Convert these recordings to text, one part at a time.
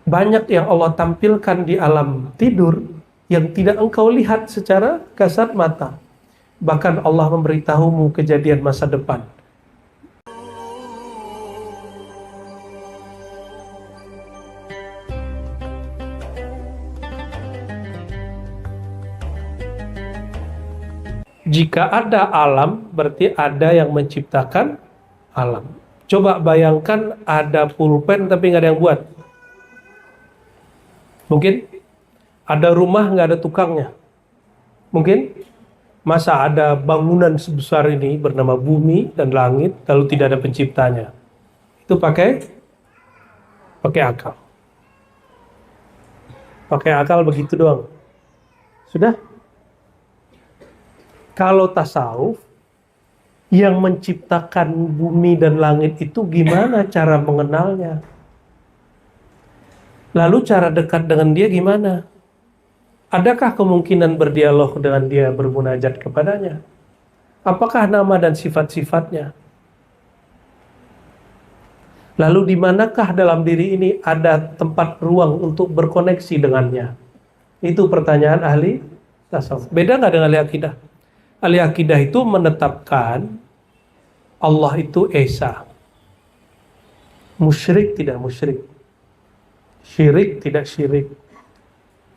Banyak yang Allah tampilkan di alam tidur yang tidak engkau lihat secara kasat mata. Bahkan Allah memberitahumu kejadian masa depan. Jika ada alam, berarti ada yang menciptakan alam. Coba bayangkan ada pulpen tapi nggak ada yang buat. Mungkin ada rumah nggak ada tukangnya. Mungkin masa ada bangunan sebesar ini bernama bumi dan langit lalu tidak ada penciptanya. Itu pakai akal. Pakai akal begitu doang. Sudah? Kalau tasawuf, yang menciptakan bumi dan langit itu gimana cara mengenalnya? Lalu cara dekat dengan dia gimana? Adakah kemungkinan berdialog dengan dia, bermunajat kepadanya? Apakah nama dan sifat-sifatnya? Lalu di manakah dalam diri ini ada tempat ruang untuk berkoneksi dengannya? Itu pertanyaan ahli tasawuf. Beda nggak dengan ahli akidah? Ahli akidah itu menetapkan Allah itu Esa. Musyrik tidak musyrik. Syirik tidak syirik.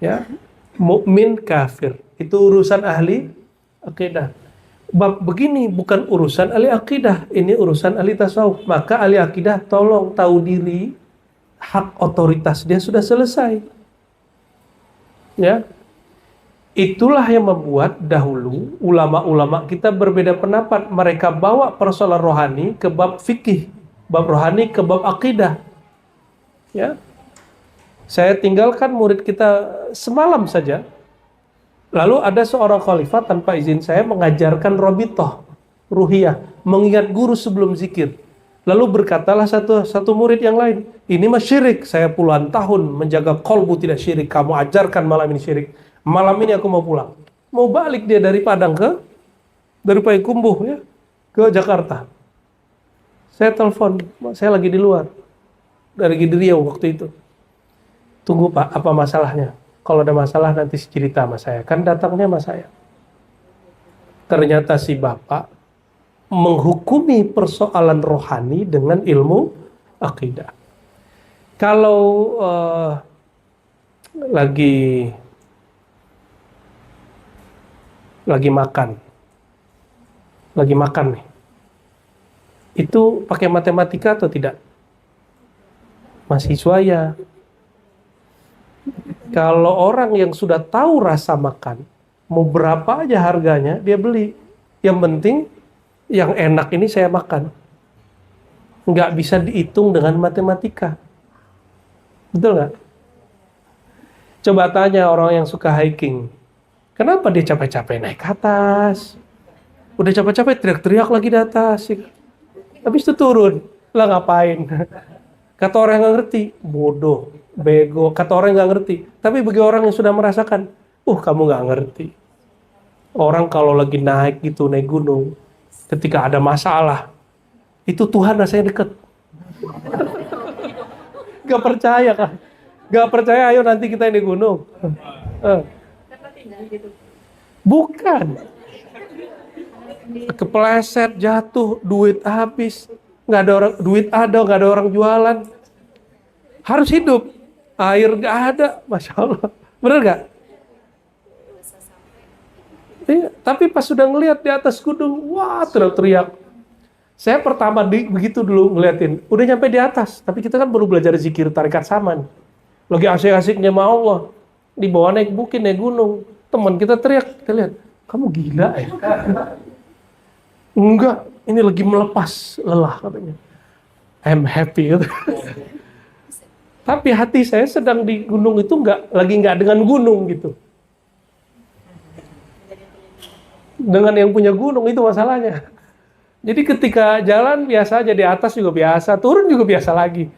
Ya, mukmin kafir. Itu urusan ahli akidah. Bab begini bukan urusan ahli akidah, ini urusan ahli tasawuf. Maka ahli akidah tolong tahu diri, hak otoritas dia sudah selesai. Ya. Itulah yang membuat dahulu ulama-ulama kita berbeda pendapat. Mereka bawa persoalan rohani ke bab fikih, bab rohani ke bab akidah. Ya. Saya tinggalkan murid kita semalam saja. Lalu ada seorang khalifah tanpa izin saya mengajarkan robitoh, ruhiyah, mengingat guru sebelum zikir. Lalu berkatalah satu murid yang lain, ini mah syirik, saya puluhan tahun menjaga kolbu tidak syirik, kamu ajarkan malam ini syirik. Malam ini aku mau pulang. Mau balik dia dari Padang dari Payakumbuh ya, ke Jakarta. Saya telepon, saya lagi di luar. Dari Riau waktu itu. Tunggu Pak, apa masalahnya? Kalau ada masalah nanti cerita sama saya. Kan datangnya sama saya. Ternyata si bapak menghukumi persoalan rohani dengan ilmu akidah. Kalau lagi makan nih, itu pakai matematika atau tidak? Mahasiswa ya. Kalau orang yang sudah tahu rasa makan, mau berapa aja harganya, dia beli. Yang penting, yang enak ini saya makan. Nggak bisa dihitung dengan matematika. Betul nggak? Coba tanya orang yang suka hiking. Kenapa dia capek-capek naik ke atas? Udah capek-capek teriak-teriak lagi di atas. Habis itu turun. Lah ngapain? Kata orang yang nggak ngerti, bodoh, bego. Kata orang yang nggak ngerti. Tapi bagi orang yang sudah merasakan, kamu nggak ngerti. Orang kalau lagi naik gitu, naik gunung, ketika ada masalah, itu Tuhan rasanya deket. Gak percaya kan? Gak percaya, ayo nanti kita ini gunung. Bukan. Kepleset, jatuh, duit habis. Nggak ada orang, duit ada, nggak ada orang jualan. Harus hidup. Air nggak ada, Masya Allah. Bener nggak? Iya, tapi pas sudah ngelihat di atas gunung, wah teriak-teriak. Saya pertama begitu dulu ngeliatin, udah nyampe di atas, tapi kita kan baru belajar zikir tarikat saman. Lagi asik-asiknya sama Allah, di bawah naik bukit, naik gunung. Teman kita teriak, kita lihat, kamu gila ya? Enggak, ini lagi melepas lelah katanya. I'm happy gitu. Tapi hati saya sedang di gunung itu nggak dengan gunung gitu. Dengan yang punya gunung itu masalahnya. Jadi ketika jalan biasa aja, di atas juga biasa, turun juga biasa lagi.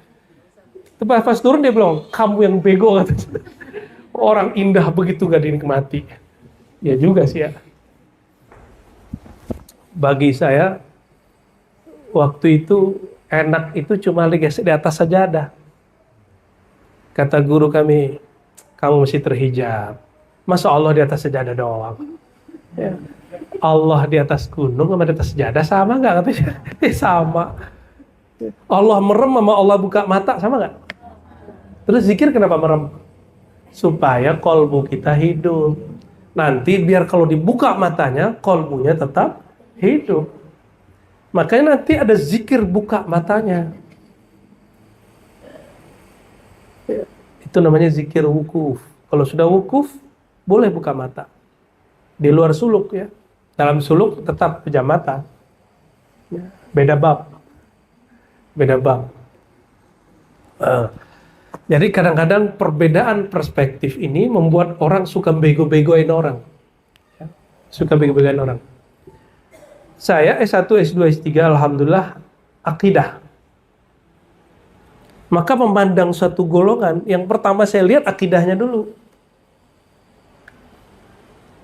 Pas turun dia bilang, kamu yang bego katanya. Orang indah begitu gak dinikmati. Ya juga sih ya. Bagi saya, waktu itu enak itu cuma di atas sajadah. Kata guru kami, kamu mesti terhijab. Masa Allah di atas sejadah doang? Ya. Allah di atas gunung sama di atas sejadah sama nggak katanya? Sama. Allah merem sama Allah buka mata sama nggak? Terus zikir kenapa merem? Supaya kolbu kita hidup. Nanti biar kalau dibuka matanya, kolbunya tetap hidup. Makanya nanti ada zikir buka matanya. Itu namanya zikir wukuf. Kalau sudah wukuf, boleh buka mata. Di luar suluk ya. Dalam suluk tetap pejam mata. Ya. Beda bab. Beda bab. Jadi kadang-kadang perbedaan perspektif ini membuat orang suka bego-begoin orang. Ya. Suka bego-begoin orang. Saya S1, S2, S3, alhamdulillah akidah. Maka memandang suatu golongan, yang pertama saya lihat akidahnya dulu.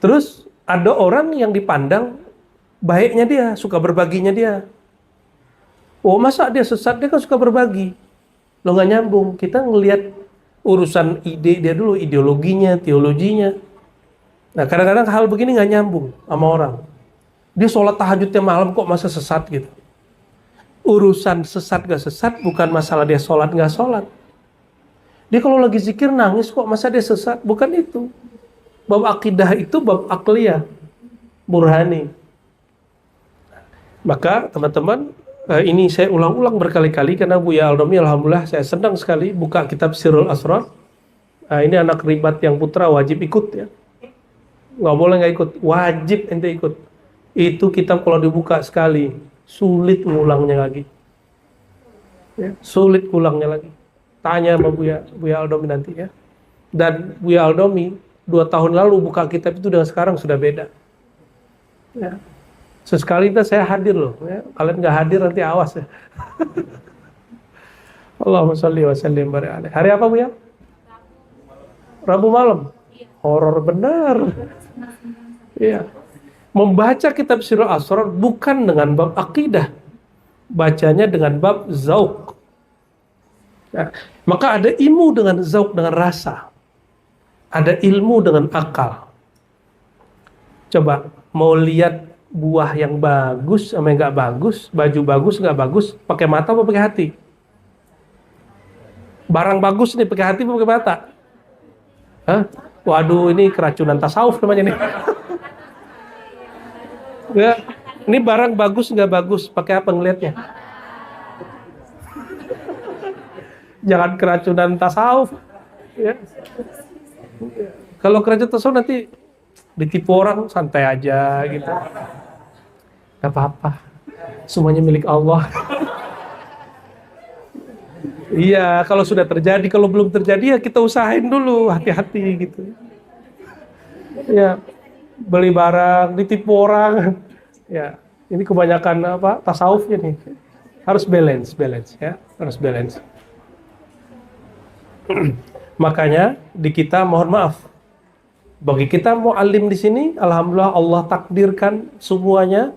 Terus ada orang yang dipandang baiknya dia, suka berbaginya dia. Oh masa dia sesat, dia kan suka berbagi. Lo nggak nyambung, kita ngelihat urusan ide dia dulu, ideologinya, teologinya. Nah kadang-kadang hal begini nggak nyambung sama orang. Dia sholat tahajudnya malam kok masa sesat gitu. Urusan sesat gak sesat bukan masalah dia sholat gak sholat. Dia kalau lagi zikir nangis kok masa dia sesat, bukan itu. Bab akidah itu bab akliyah, burhani. Maka teman-teman, ini saya ulang-ulang berkali-kali karena Buya Aldomi alhamdulillah saya senang sekali buka kitab Sirrul Asrar. Ini anak ribat yang putra wajib ikut ya. Nggak boleh nggak ikut, wajib ente ikut. Itu kitab kalau dibuka sekali sulit ngulangnya lagi. Ya, sulit ngulangnya lagi. Tanya sama Buya Aldomi nanti ya. Dan Buya Aldomi 2 tahun lalu buka kitab itu dengan sekarang sudah beda. Ya. Sesekali itu saya hadir loh. Ya. Kalian nggak hadir nanti awas ya. Allahumma sholli wa sallim barik alaihi. Hari apa Buya? Rabu malam. Horor benar. Iya. Membaca kitab Sirrul Asrar bukan dengan bab akidah, bacanya dengan bab zauq. Ya. Maka ada ilmu dengan zauq, dengan rasa. Ada ilmu dengan akal. Coba mau lihat buah yang bagus sama yang nggak bagus, baju bagus nggak bagus, pakai mata apa pakai hati? Barang bagus nih pakai hati apa pakai mata? Hah? Waduh, ini keracunan tasawuf namanya nih. Ya, ini barang bagus nggak bagus, pakai apa ngelihatnya? Jangan keracunan tasawuf. Ya. Kalau keracunan tasawuf nanti ditipu orang, santai aja gitu. Gak apa-apa, semuanya milik Allah. Iya, kalau sudah terjadi, kalau belum terjadi ya kita usahain dulu, hati-hati gitu. Ya. Beli barang, ditipu orang. Ya, ini kebanyakan apa? Tasawufnya nih. Harus balance ya, harus balance. Makanya di kita mohon maaf. Bagi kita muallim di sini, alhamdulillah Allah takdirkan semuanya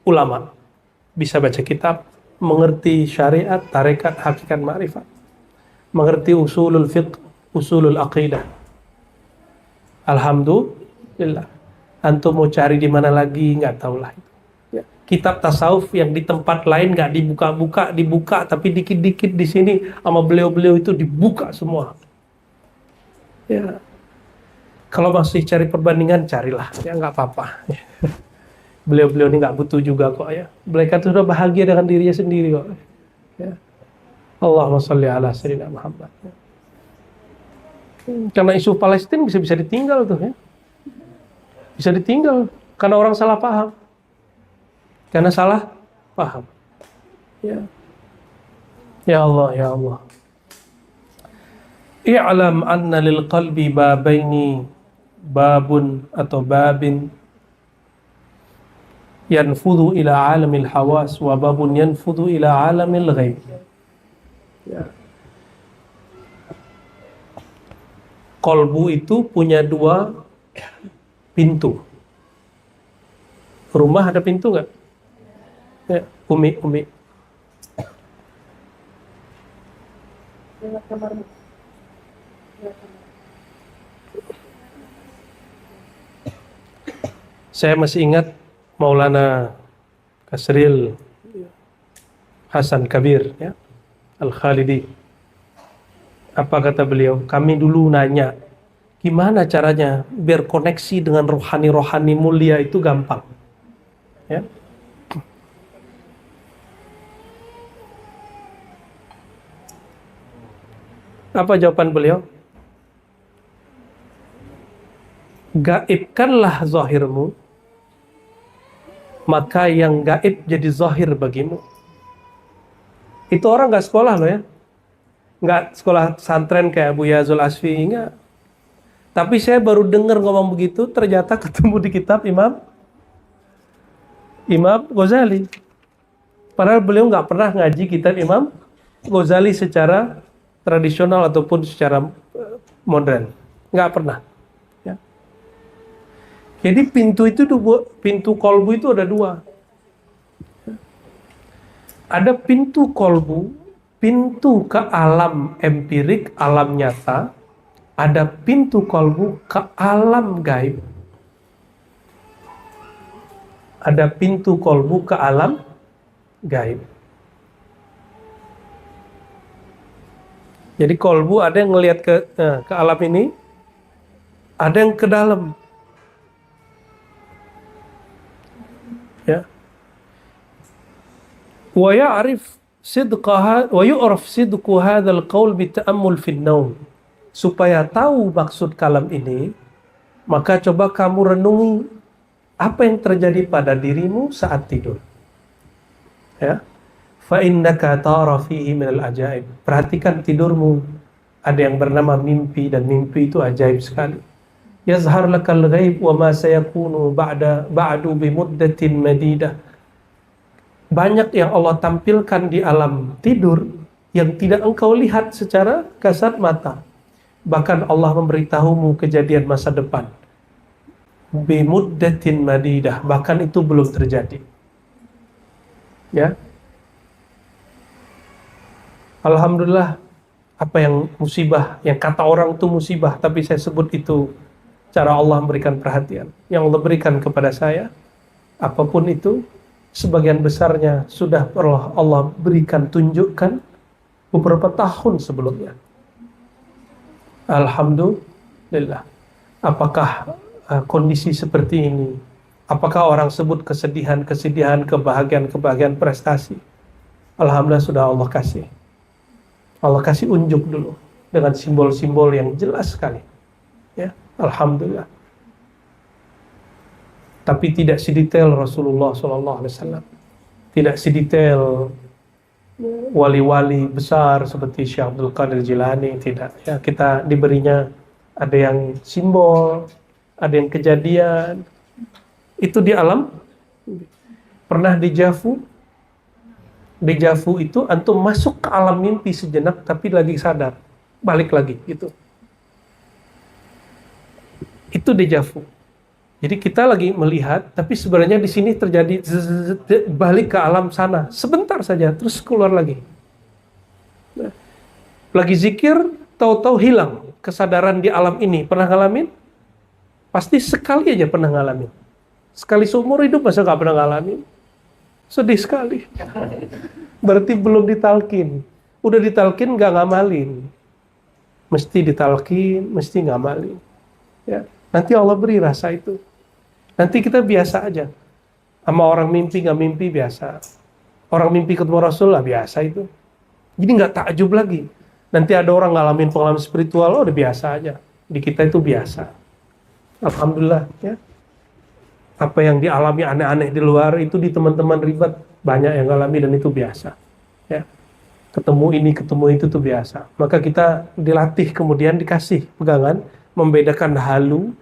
ulama. Bisa baca kitab, mengerti syariat, tarekat, hakikat, ma'rifat. Mengerti usulul fiqh, usulul aqidah. Alhamdulillah. Antum mau cari di mana lagi nggak tahu lah. Ya. Kitab tasawuf yang di tempat lain nggak dibuka, tapi dikit-dikit di sini sama beliau-beliau itu dibuka semua. Ya. Kalau masih cari perbandingan carilah, ya nggak apa-apa. Beliau-beliau ini nggak butuh juga kok ya. Mereka sudah bahagia dengan dirinya sendiri kok. Ya. Allahumma sholli ala sayyidina Muhammad. Ya. Karena isu Palestina bisa ditinggal tuh ya. Bisa ditinggal karena orang salah paham. Karena salah paham. Ya. Ya Allah, ya Allah. I'lam anna lil qalbi babaini, babun atau babin yanfudhu ila alamil hawas wa babun yanfudhu ila alamil ghaib. Ya. Kolbu itu punya 2 pintu. Rumah ada pintu nggak? Ya, Umi. Saya masih ingat Maulana Kasril Hasan Kabir, ya, Al-Khalidi. Apa kata beliau? Kami dulu nanya, gimana caranya biar koneksi dengan rohani-rohani mulia itu gampang? Ya. Apa jawaban beliau? Gaibkanlah zahirmu, maka yang gaib jadi zahir bagimu. Itu orang nggak sekolah loh ya, nggak sekolah pesantren kayak Buya Zul Asfi, enggak. Tapi saya baru dengar ngomong begitu, ternyata ketemu di kitab Imam Ghazali. Padahal beliau nggak pernah ngaji kitab Imam Ghazali secara tradisional ataupun secara modern, nggak pernah. Ya. Jadi pintu kolbu itu ada dua. Ada pintu kolbu, pintu ke alam empirik, alam nyata. Ada pintu kolbu ke alam gaib. Ada pintu kolbu ke alam gaib. Jadi kolbu ada yang ngelihat ke alam ini, ada yang ke dalam. Ya. Wa ya'rif sidqaha wa yu'raf sidqu hadzal qaul bi ta'ammul fi an-naum. Supaya tahu maksud kalam ini, maka coba kamu renungi apa yang terjadi pada dirimu saat tidur. Ya. Fa innaka tara fihi minal ajaib. Perhatikan tidurmu, ada yang bernama mimpi, dan mimpi itu ajaib sekali. Yazhar lakal ghaib wa ma sayakunu ba'du bi muddatin madidah. Banyak yang Allah tampilkan di alam tidur yang tidak engkau lihat secara kasat mata. Bahkan Allah memberitahumu kejadian masa depan. Bi muddatin madidah, bahkan itu belum terjadi. Ya. Alhamdulillah, apa yang musibah, yang kata orang itu musibah, tapi saya sebut itu cara Allah memberikan perhatian. Yang Allah berikan kepada saya, apapun itu, sebagian besarnya sudah Allah berikan, tunjukkan beberapa tahun sebelumnya. Alhamdulillah. Apakah kondisi seperti ini? Apakah orang sebut kesedihan, kebahagiaan prestasi? Alhamdulillah sudah Allah kasih. Allah kasih unjuk dulu dengan simbol-simbol yang jelas sekali. Ya, alhamdulillah. Tapi tidak sedetail Rasulullah SAW. Tidak sedetail wali-wali besar seperti Syekh Abdul Qadir Jilani, tidak. Ya, kita diberinya ada yang simbol, ada yang kejadian. Itu di alam. Pernah di Jafu itu antum masuk ke alam mimpi sejenak, tapi lagi sadar, balik lagi gitu. Itu di Jafu. Jadi kita lagi melihat, tapi sebenarnya di sini terjadi balik ke alam sana sebentar saja, terus keluar lagi. Nah, lagi zikir, tahu-tahu hilang kesadaran di alam ini. Pernah ngalamin? Pasti sekali aja pernah ngalamin. Sekali seumur hidup masa nggak pernah ngalamin? Sedih sekali. Berarti belum ditalkin. Udah ditalkin nggak ngamalin. Mesti ditalkin, mesti ngamalin. Ya, nanti Allah beri rasa itu. Nanti kita biasa aja. Sama orang mimpi nggak mimpi biasa. Orang mimpi ketemu Rasul lah biasa itu. Jadi nggak takjub lagi. Nanti ada orang ngalamin pengalaman spiritual, udah biasa aja. Di kita itu biasa. Alhamdulillah ya. Apa yang dialami aneh-aneh di luar itu di teman-teman ribet banyak yang ngalami, dan itu biasa. Ya. Ketemu ini, ketemu itu tuh biasa. Maka kita dilatih, kemudian dikasih pegangan membedakan halu,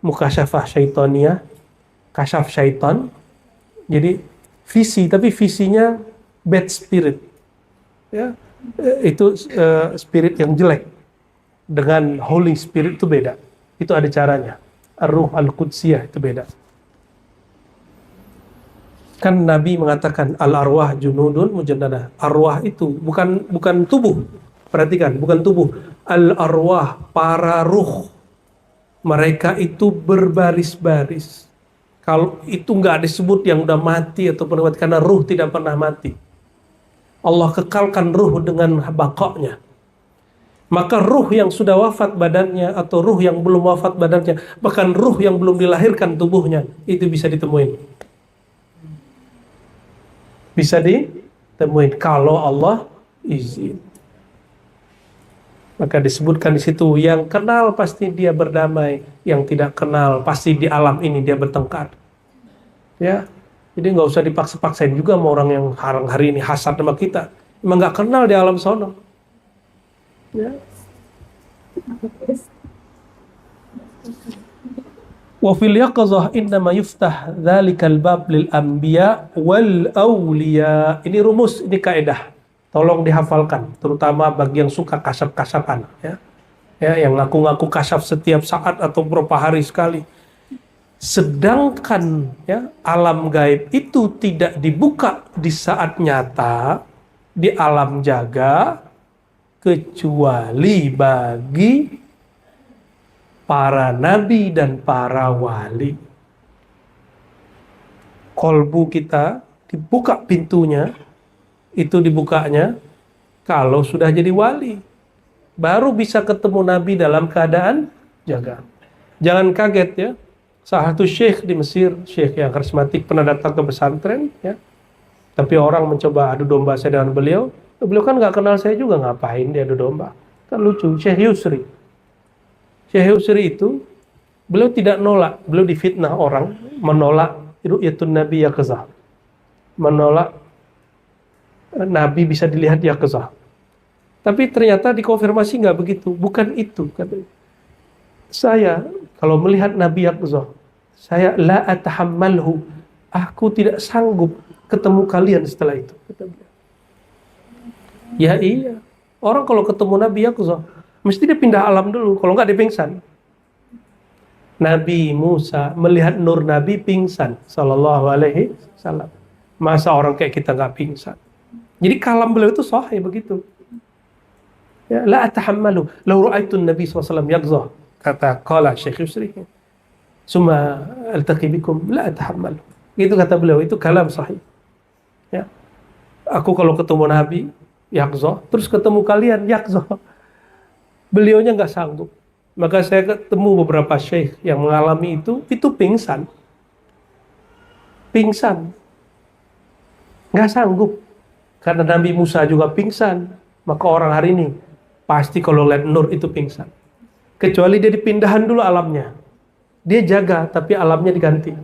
mukasyafah syaitaniyah, kasyaf syaitan. Jadi visi, tapi visinya bad spirit. Ya. Itu spirit yang jelek. Dengan Holy Spirit itu beda. Itu ada caranya. Ar-Ruh Al-Qudsiyah itu beda. Kan Nabi mengatakan al-arwah junudun mujannadah. Arwah itu bukan tubuh. Perhatikan, bukan tubuh. Al-arwah, para ruh. Mereka itu berbaris-baris. Kalau itu nggak disebut yang udah mati atau pernah mati, karena ruh tidak pernah mati. Allah kekalkan ruh dengan bakoknya. Maka ruh yang sudah wafat badannya atau ruh yang belum wafat badannya, bahkan ruh yang belum dilahirkan tubuhnya, itu bisa ditemuin. Bisa ditemuin kalau Allah izin. Maka disebutkan di situ, yang kenal pasti dia berdamai, yang tidak kenal pasti di alam ini dia bertengkar. Ya, jadi nggak usah dipaksa-paksain juga sama orang yang hari ini hasad sama kita. Emang nggak kenal di alam sono. Ya. Wa fil yaqظah innama yuftah dzalikal bab lil anbiya wal awliya. Ini rumus, ini kaidah. Tolong dihafalkan, terutama bagi yang suka kasaf-kasafan, ya. Ya, yang ngaku-ngaku kasaf setiap saat atau beberapa hari sekali. Sedangkan ya, alam gaib itu tidak dibuka di saat nyata di alam jaga kecuali bagi para nabi dan para wali. Kolbu kita dibuka pintunya, itu dibukanya kalau sudah jadi wali. Baru bisa ketemu nabi dalam keadaan jaga. Jangan kaget ya. Salah satu syekh di Mesir, syekh yang karismatik, pernah datang ke pesantren, ya. Tapi orang mencoba adu domba saya dengan beliau. Beliau kan nggak kenal saya juga, ngapain dia adu domba? Kan lucu. Syekh Yusri. Syekh Yusri itu, beliau tidak nolak, beliau difitnah orang, menolak ru'yatun Nabi yaqzah. Menolak Nabi bisa dilihat yaqzah. Tapi ternyata dikonfirmasi nggak begitu, bukan itu, katanya. Saya kalau melihat Nabi yaqzah, saya la atahammalhu, aku tidak sanggup ketemu kalian setelah itu, kata beliau. Ya iya, orang kalau ketemu Nabi yaqzah mesti dia pindah alam dulu, kalau nggak dia pingsan. Nabi Musa melihat nur Nabi pingsan, sallallahu alaihi wasallam. Masa orang kayak kita nggak pingsan? Jadi kalam beliau itu sahih begitu. Ya, la atahammalu, law ra'aitu Nabi SAW yaqzah, kata qala Syekh Yusri. Summa altaqi bikum la atahammalu. Itu kata beliau, itu kalam sahih. Ya. Aku kalau ketemu Nabi yaqzah, terus ketemu kalian yaqzah. Beliaunya nggak sanggup. Maka saya ketemu beberapa syekh yang mengalami itu pingsan. Pingsan. Nggak sanggup. Karena Nabi Musa juga pingsan. Maka orang hari ini pasti kalau lihat nur itu pingsan. Kecuali dia dipindahan dulu alamnya. Dia jaga, tapi alamnya diganti.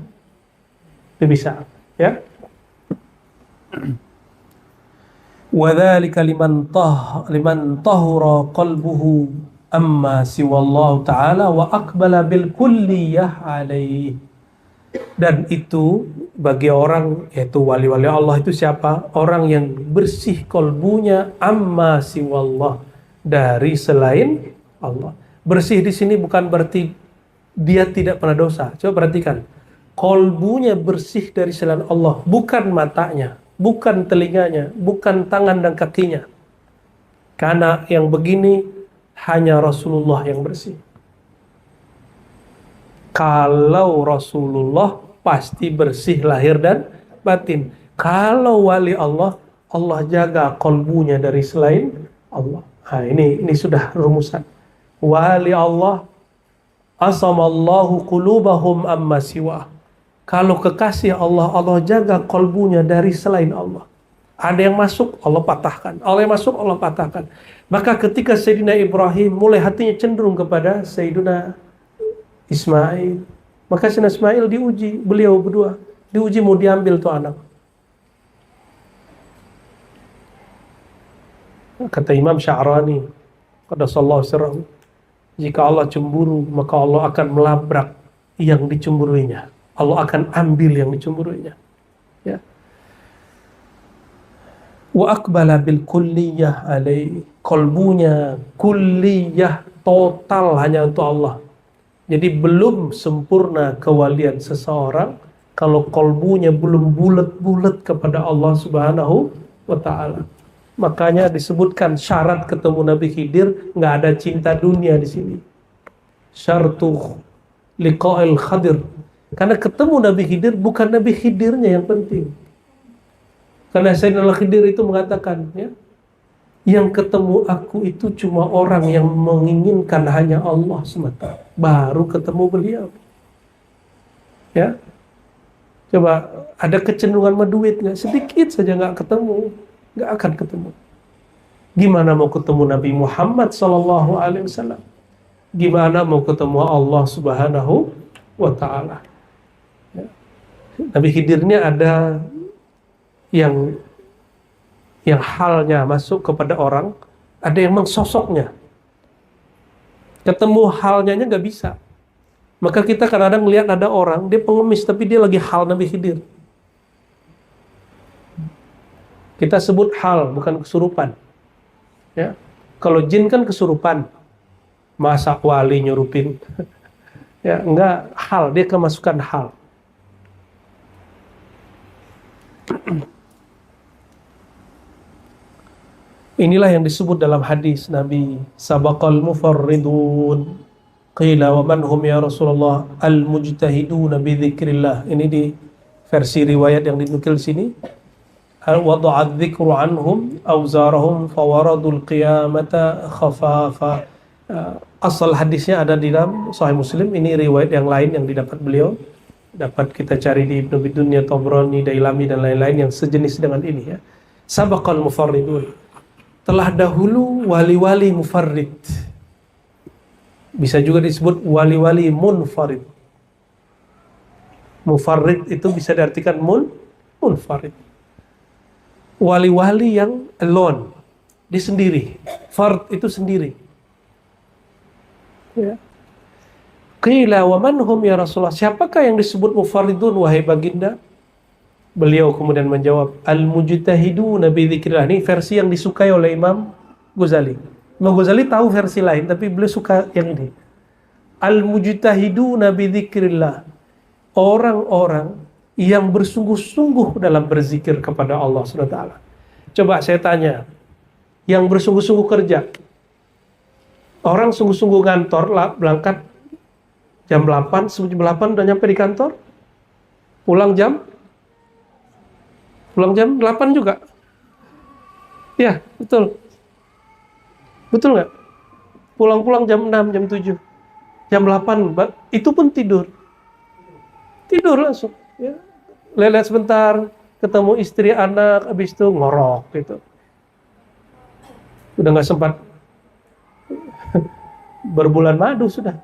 Itu bisa. Ya. وَذَلِكَ liman tahura qalbuhu amma siwallahu ta'ala wa aqbala bil kulliyah alaih. Dan itu bagi orang, yaitu wali-wali Allah itu siapa? Orang yang bersih kolbunya amma siwallah, dari selain Allah. Bersih di sini bukan berarti dia tidak pernah dosa. Coba perhatikan. Kolbunya bersih dari selain Allah, bukan matanya, bukan telinganya, bukan tangan dan kakinya. Karena yang begini hanya Rasulullah yang bersih. Kalau Rasulullah pasti bersih lahir dan batin. Kalau wali Allah, Allah jaga kolbunya dari selain Allah. Nah, ini sudah rumusan. Wali Allah, asamallahu qulubahum amma siwa. Kalau kekasih Allah, Allah jaga kolbunya dari selain Allah. Ada yang masuk, Allah patahkan. Allah yang masuk, Allah patahkan. Maka ketika Sayyidina Ibrahim mulai hatinya cenderung kepada Sayyidina Ismail, maka Sayyidina Ismail diuji, beliau berdua diuji mau diambil tuh anak. Kata Imam Sya'rani, qaddasallahu sirrahu, jika Allah cemburu, maka Allah akan melabrak yang dicemburuinya. Allah akan ambil yang dicemburuinya. Ya. Wa aqbala bil kulliyah alaih, kolbunya kulliyah, total hanya untuk Allah. Jadi belum sempurna kewalian seseorang kalau kolbunya belum bulat-bulat kepada Allah Subhanahu wa ta'ala. Makanya disebutkan syarat ketemu Nabi Khidir, nggak ada cinta dunia di sini. Syartu liqa'il Khadir. Karena ketemu Nabi Khidir bukan Nabi Khidirnya yang penting. Karena Sayyidina Khidir itu mengatakan, ya, yang ketemu aku itu cuma orang yang menginginkan hanya Allah semata. Baru ketemu beliau. Ya, coba ada kecenderungan sama duit nggak? Sedikit saja nggak ketemu, nggak akan ketemu. Gimana mau ketemu Nabi Muhammad SAW? Gimana mau ketemu Allah Subhanahu wa Ta'ala? Ya. Nabi Khidir ini ada yang halnya masuk kepada orang, ada yang sosoknya. Ketemu halnya nggak bisa. Maka kita kadang-kadang melihat ada orang, dia pengemis tapi dia lagi hal Nabi Khidir. Kita sebut hal, bukan kesurupan. Ya. Kalau jin kan kesurupan, masa wali nyurupin. Ya, enggak, hal, dia kemasukan hal. Inilah yang disebut dalam hadis Nabi, sabaqal mufarridun qila wa man hum ya Rasulullah, al mujtahiduna bi dzikrillah. Ini di versi riwayat yang dinukil sini, wada'adz dzikru anhum awzarahum fawaradul qiyamata khafafa. Asal hadisnya ada di dalam Sahih Muslim. Ini riwayat yang lain yang didapat beliau, dapat kita cari di Ibnu Bidunya, Tabrani, Dailami dan lain-lain yang sejenis dengan ini, ya. Sabaqal mufarridun, telah dahulu wali-wali mufarrid. Bisa juga disebut wali-wali munfarid. Mufarrid itu bisa diartikan munfarid. Wali-wali yang alone, dia sendiri. Fard itu sendiri. Ya. Qila wa man hum ya Rasulullah, siapakah yang disebut mufarridun wahai baginda? Beliau kemudian menjawab, al-mujtahiduna bi dzikrillah. Ini versi yang disukai oleh Imam Ghazali. Imam Ghazali tahu versi lain, tapi beliau suka yang ini. Al-mujtahiduna bi dzikrillah, orang-orang yang bersungguh-sungguh dalam berzikir kepada Allah SWT. Coba saya tanya, yang bersungguh-sungguh kerja, orang sungguh-sungguh ngantor, berangkat jam 8, sebelum jam 8 udah nyampe di kantor, pulang jam 8 juga. Ya, betul. Betul nggak? Pulang-pulang jam 6, jam 7, jam 8, itu pun tidur. Tidur langsung. Ya. Lihat sebentar, ketemu istri, anak, habis itu ngorok gitu. Udah nggak sempat berbulan madu sudah.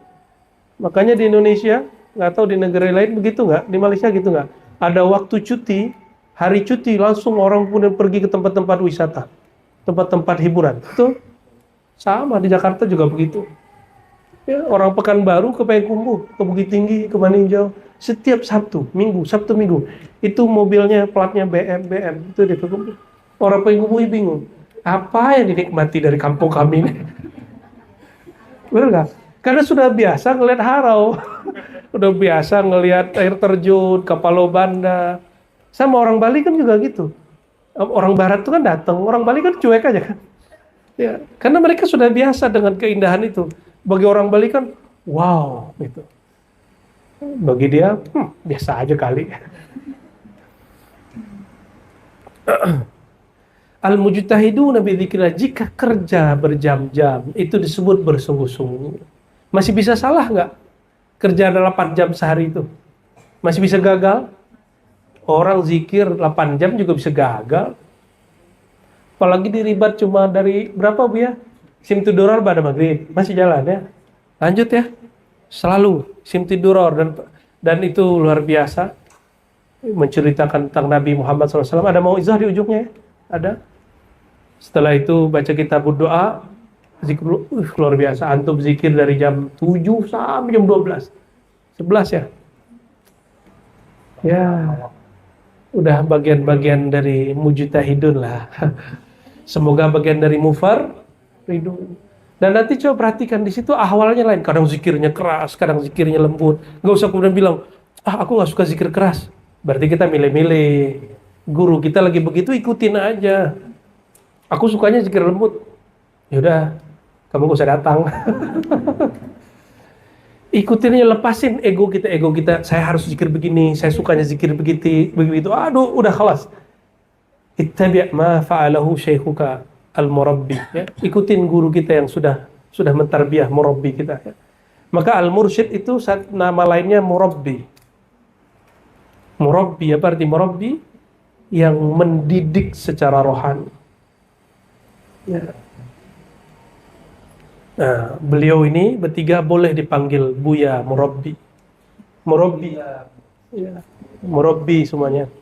Makanya di Indonesia, nggak tahu di negara lain begitu nggak? Di Malaysia gitu nggak? Ada waktu cuti, hari cuti langsung orang kemudian pergi ke tempat-tempat wisata, tempat-tempat hiburan. Itu sama di Jakarta juga begitu. Ya, orang Pekanbaru ke Payakumbuh, ke Bukit Tinggi, ke Maninjau, setiap Sabtu Minggu itu mobilnya platnya BM itu di Payakumbuh. Orang Payakumbuh bingung, apa yang dinikmati dari kampung kami ini? Benar nggak? Karena sudah biasa ngelihat harau, udah biasa ngelihat air terjun, kapal banda. Sama orang Bali kan juga gitu. Orang Barat tuh kan datang, orang Bali kan cuek aja kan. Ya, karena mereka sudah biasa dengan keindahan itu. Bagi orang Bali kan, wow, gitu. Bagi dia, biasa aja kali. Al-mujtahiduna bi dzikrillah, jika kerja berjam-jam, itu disebut bersungguh-sungguh. Masih bisa salah nggak? Kerja 8 jam sehari itu. Masih bisa gagal? Orang zikir 8 jam juga bisa gagal. Apalagi diribat cuma dari berapa Bu ya? Simtuduror pada maghrib. Masih jalan ya? Lanjut ya. Selalu simtuduror dan itu luar biasa. Menceritakan tentang Nabi Muhammad SAW. Ada mauizah di ujungnya ya? Ada. Setelah itu baca kitab doa, zikir luar biasa. Antum zikir dari jam 7 sampai jam 12. 11 ya? Ya. Udah bagian-bagian dari mujtahidun lah. Semoga bagian dari mufarridun. Dan nanti coba perhatikan di situ ahwalnya lain. Kadang zikirnya keras, kadang zikirnya lembut. Nggak usah kemudian bilang, aku nggak suka zikir keras. Berarti kita milih-milih. Guru kita lagi begitu, ikutin aja. Aku sukanya zikir lembut. Yaudah, kamu gak usah datang. Ikutinnya, lepasin ego kita. Saya harus zikir begini, saya sukanya zikir begitu. Aduh, udah khalas. Ittabi' ma fa'alahu syaikhuka al-murabbi. Ya. Ikutin guru kita yang sudah mentarbiyah, murabbi kita. Ya. Maka al-mursyid itu nama lainnya murabbi. Murabbi, apa arti murabbi? Yang mendidik secara rohani. Ya. Nah, beliau ini bertiga boleh dipanggil Buya, Murabbi. Murabbi. Ya. Murabbi semuanya.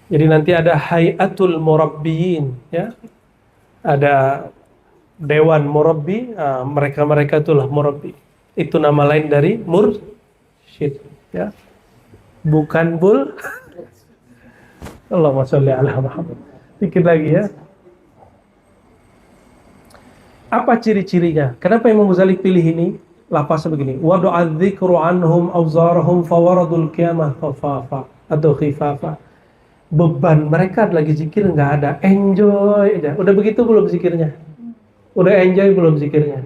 Jadi nanti ada Hayatul Murabbiyin, ya. Ada Dewan Murabbi, mereka-mereka itulah Murabbi. Itu nama lain dari mursyid, ya. Bukan bul. Allahumma sholli ala Muhammad. Dikit lagi ya. Apa ciri-cirinya? Kenapa Imam Ghazali pilih ini? Lafaz begini. Wa du'adzikru anhum awzarahum fawaradul qiyamah khafafa atau khifafa. Beban mereka lagi zikir nggak ada, enjoy aja. Udah begitu belum zikirnya? Udah enjoy belum zikirnya?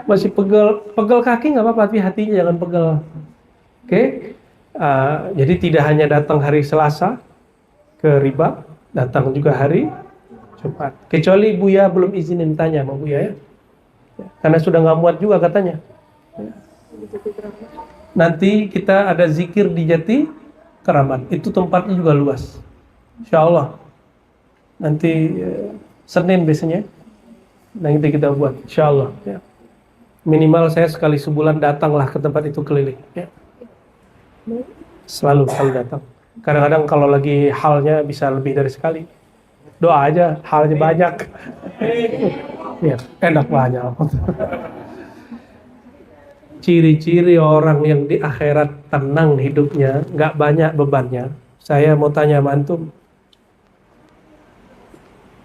Masih pegel kaki nggak apa-apa, tapi hatinya jangan pegel. Oke? Jadi tidak hanya datang hari Selasa ke riba, datang juga hari Jumat. Kecuali Buya belum izinin tanya sama Buya ya. Karena sudah nggak muat juga katanya. Nanti kita ada zikir di Jati Keramat. Itu tempatnya juga luas. Insya Allah. Nanti Senin biasanya. Nanti kita buat. Insya Allah. Ya. Minimal saya sekali sebulan datanglah ke tempat itu keliling. Ya. Selalu datang. Kadang-kadang kalau lagi halnya bisa lebih dari sekali. Doa aja, halnya banyak. Ya, enak banyak. Ciri-ciri orang yang di akhirat tenang hidupnya, nggak banyak bebannya. Saya mau tanya sama antum,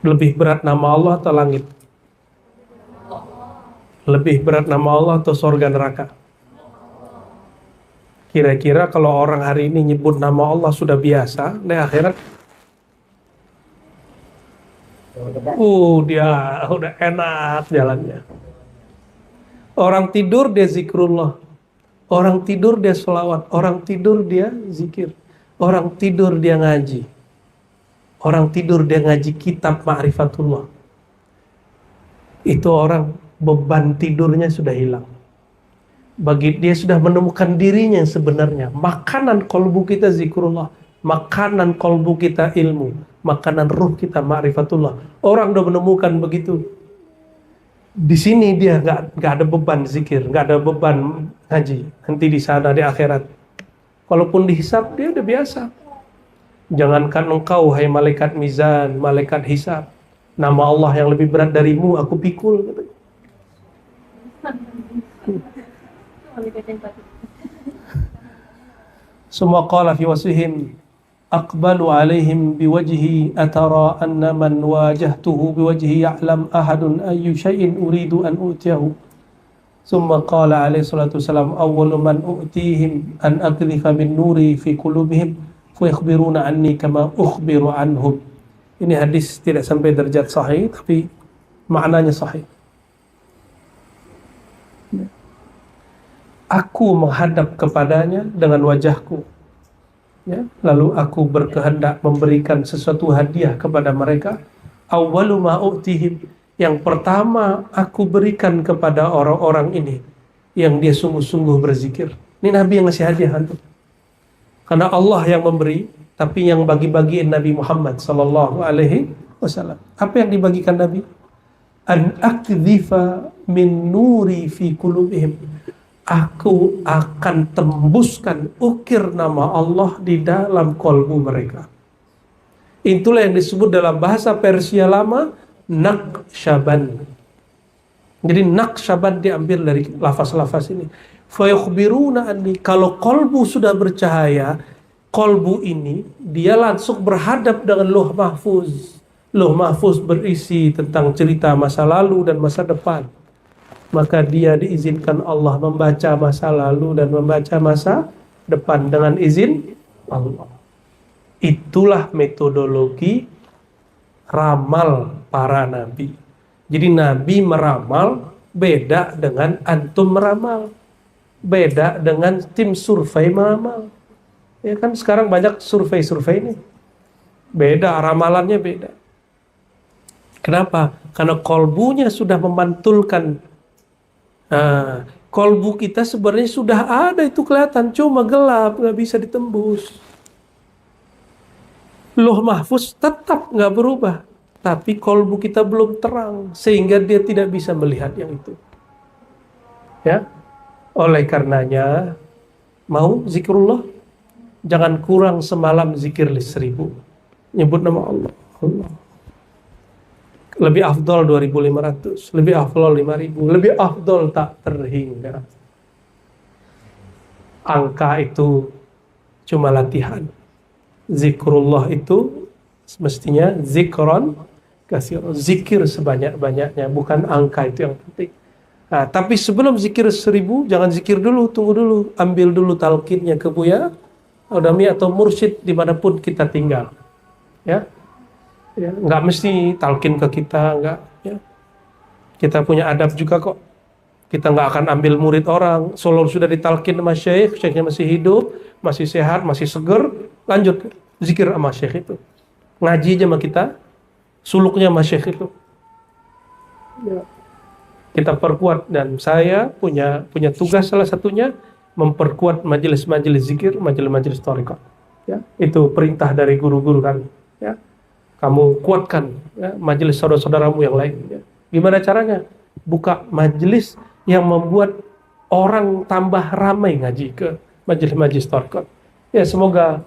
lebih berat nama Allah atau langit? Lebih berat nama Allah atau surga neraka? Kira-kira kalau orang hari ini nyebut nama Allah sudah biasa, di akhirat dia udah enak jalannya. Orang tidur dia zikrullah, orang tidur dia sholawat, orang tidur dia zikir, orang tidur dia ngaji, orang tidur dia ngaji kitab ma'rifatullah. Itu orang beban tidurnya sudah hilang. Bagi dia sudah menemukan dirinya yang sebenarnya. Makanan kolbu kita zikrullah, makanan kolbu kita ilmu, makanan ruh kita ma'rifatullah. Orang udah menemukan begitu. Di sini dia nggak ada beban zikir, nggak ada beban ngaji. Nanti di sana di akhirat, walaupun dihisab dia udah biasa. Jangankan engkau hai malaikat mizan, malaikat hisab, nama Allah yang lebih berat darimu aku pikul. Semua qala fi wasihim aqbalu alaihim biwajhi atara anna man wajahtuhu biwajhi ya'lam ahadun ayyu syai'in uridu an utiyahu. Summa qala alaihi salatu wassalam awwalu man u'tihim an aqdhifa min nuri fi qulubihim fa yakhbiruna anni kama ukhbiru anhum. Ini hadis tidak sampai derajat sahih tapi maknanya sahih. Aku menghadap kepadanya dengan wajahku, ya, lalu aku berkehendak memberikan sesuatu hadiah kepada mereka. Awwalu ma u'tihim, yang pertama aku berikan kepada orang-orang ini yang dia sungguh-sungguh berzikir. Ini Nabi yang ngasih hadiah antum. Karena Allah yang memberi, tapi yang bagi-bagiin Nabi Muhammad sallallahu alaihi wasallam. Apa yang dibagikan Nabi? An akdzifa min nuri fi qulubihim. Aku akan tembuskan ukir nama Allah di dalam kolbu mereka. Itulah yang disebut dalam bahasa Persia lama Naqsyaban. Jadi Naqsyaban diambil dari lafaz-lafaz ini. Fayukhbiruna anni, kalau kolbu sudah bercahaya, kolbu ini dia langsung berhadap dengan Lauh Mahfuz. Lauh Mahfuz berisi tentang cerita masa lalu dan masa depan. Maka dia diizinkan Allah membaca masa lalu dan membaca masa depan dengan izin Allah. Itulah metodologi ramal para nabi. Jadi nabi meramal beda dengan antum meramal, beda dengan tim survei meramal. Ya kan sekarang banyak survei-survei ini, beda ramalannya beda. Kenapa? Karena kolbunya sudah memantulkan. Nah, kolbu kita sebenarnya sudah ada, itu kelihatan, cuma gelap, nggak bisa ditembus. Lauh mahfuz tetap nggak berubah, tapi kolbu kita belum terang, sehingga dia tidak bisa melihat yang itu. Ya, oleh karenanya, mau zikrullah, jangan kurang semalam zikir 1000. Nyebut nama Allah. Allah. Lebih afdol 2500, lebih afdol 5000, lebih afdol tak terhingga. Angka itu cuma latihan. Zikrullah itu mestinya zikron kasir, zikir sebanyak-banyaknya, bukan angka itu yang penting. Nah, tapi sebelum zikir 1000, jangan zikir dulu, tunggu dulu, ambil dulu talqinnya ke Buya Adami atau mursyid dimanapun kita tinggal. Ya. Ya, nggak mesti talqin ke kita, nggak. Ya. Kita punya adab juga kok. Kita nggak akan ambil murid orang. Solo sudah ditalqin sama syekh, syekhnya masih hidup, masih sehat, masih seger, lanjut zikir sama syekh itu. Ngaji aja sama kita, suluknya sama syekh itu. Ya. Kita perkuat, dan saya punya tugas salah satunya memperkuat majelis-majelis zikir, majelis-majelis thariqah. Ya, itu perintah dari guru-guru kami. Ya. Kamu kuatkan ya, majelis saudara-saudaramu yang lain. Ya. Gimana caranya? Buka majelis yang membuat orang tambah ramai ngaji ke majelis-majelis thariqah. Ya, semoga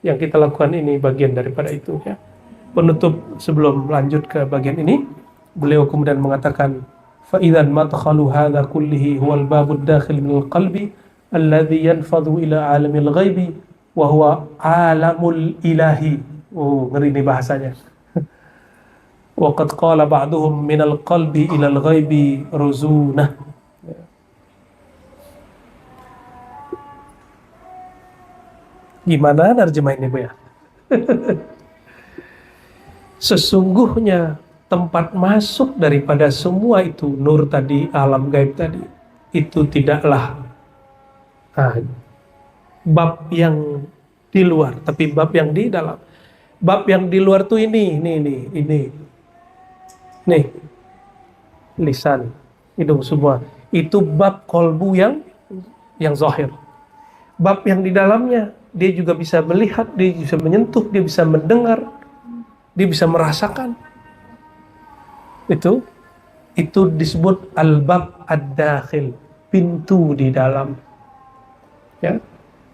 yang kita lakukan ini bagian daripada itu. Ya. Penutup sebelum lanjut ke bagian ini, beliau kemudian mengatakan, فَإِذَا الْمَدْخَلُ هَذَا كُلِّهِ هُوَ الْبَابُ الدَّاخِلِ مِنَ الْقَلْبِ الَّذِي يَنْفَضُ إِلَى عَالَمِ الْغَيْبِ وَهُوَ عَالَمُ الْإِلَهِ. Oh, ngeri nih bahasanya. وَقَدْ قَالَ بَعْضُهُمْ مِنَ الْقَلْبِ إِلَى الْغَيْبِ رُزُونَةٌ. Gimana nerjemahinnya, Bu ya? Sesungguhnya tempat masuk daripada semua itu, nur tadi, alam gaib tadi, itu tidaklah bab yang di luar, tapi bab yang di dalam. Bab yang di luar tuh ini, lisan, hidung semua. Itu bab kolbu yang zahir. Bab yang di dalamnya, dia juga bisa melihat, dia bisa menyentuh, dia bisa mendengar, dia bisa merasakan. Itu disebut al-bab ad-dakhil, pintu di dalam. Ya,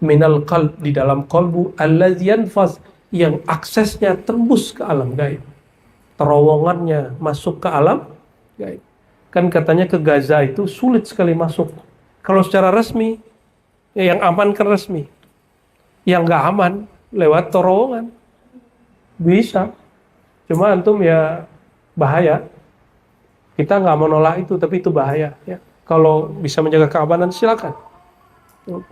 minal qalb, di dalam kolbu, allazi yanfaz, yang aksesnya tembus ke alam gaib, terowongannya masuk ke alam gaib. Kan katanya ke Gaza itu sulit sekali masuk. Kalau secara resmi, ya yang aman kan resmi, yang nggak aman lewat terowongan bisa. Cuma antum ya bahaya. Kita nggak mau nolak itu, tapi itu bahaya. Ya. Kalau bisa menjaga keamanan silakan.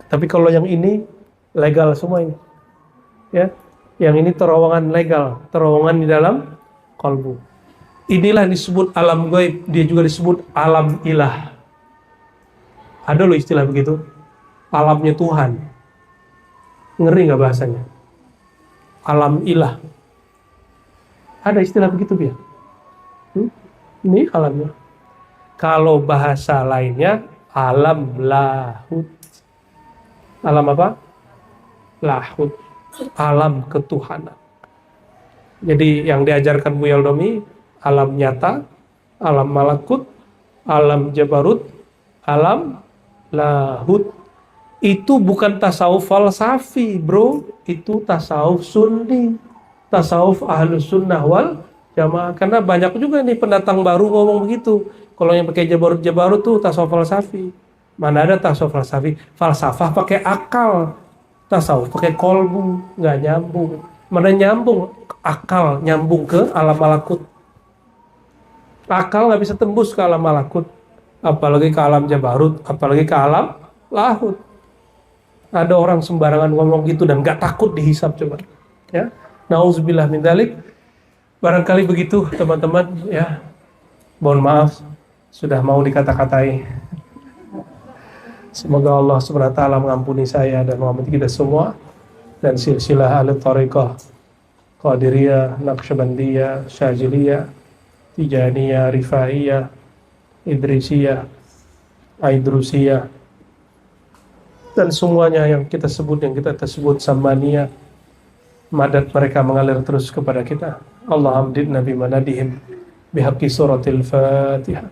Tapi kalau yang ini legal semua ini, ya, yang ini terowongan legal, terowongan di dalam kolbu. Inilah disebut alam gaib, dia juga disebut alam ilah. Ada loh istilah begitu, alamnya Tuhan. Ngeri nggak bahasanya? Alam ilah. Ada istilah begitu dia. Ini alamnya. Kalau bahasa lainnya alam lahut. Alam apa? Lahut. Alam ketuhanan. Jadi yang diajarkan Bu Yaldomi, alam nyata, alam malakut, alam jabarut, alam lahut. Itu bukan tasawuf falsafi, bro. Itu tasawuf sunni, tasawuf ahlus sunnah wal jamaah. Karena banyak juga nih pendatang baru ngomong begitu. Kalau yang pakai jabarut tuh tasawuf falsafi. Mana ada tasawuf falsafi? Falsafah pakai akal, tasawuf pakai kolbu, nggak nyambung. Mana nyambung? Akal nyambung ke alam malakut. Akal nggak bisa tembus ke alam malakut, apalagi ke alam jabarut, apalagi ke alam lahut. Ada orang sembarangan ngomong gitu dan nggak takut dihisab, coba. Ya, nauzubillah min dzalik. Barangkali begitu teman-teman ya. Mohon maaf sudah mau dikata-katai. Semoga Allah Subhanahu wa taala mengampuni saya dan mengampuni kita semua, dan silsilah ahli thariqah Qadiriyah, Naqsyabandiyah, Syaziliyah, Tijaniyah, Rifaiyah, Idrisiyah, Aidrusiyah, dan semuanya yang kita sebut Samaniyah, madad mereka mengalir terus kepada kita. Allah hamdid Nabi manadihim bihaqqi suratil Fatihah.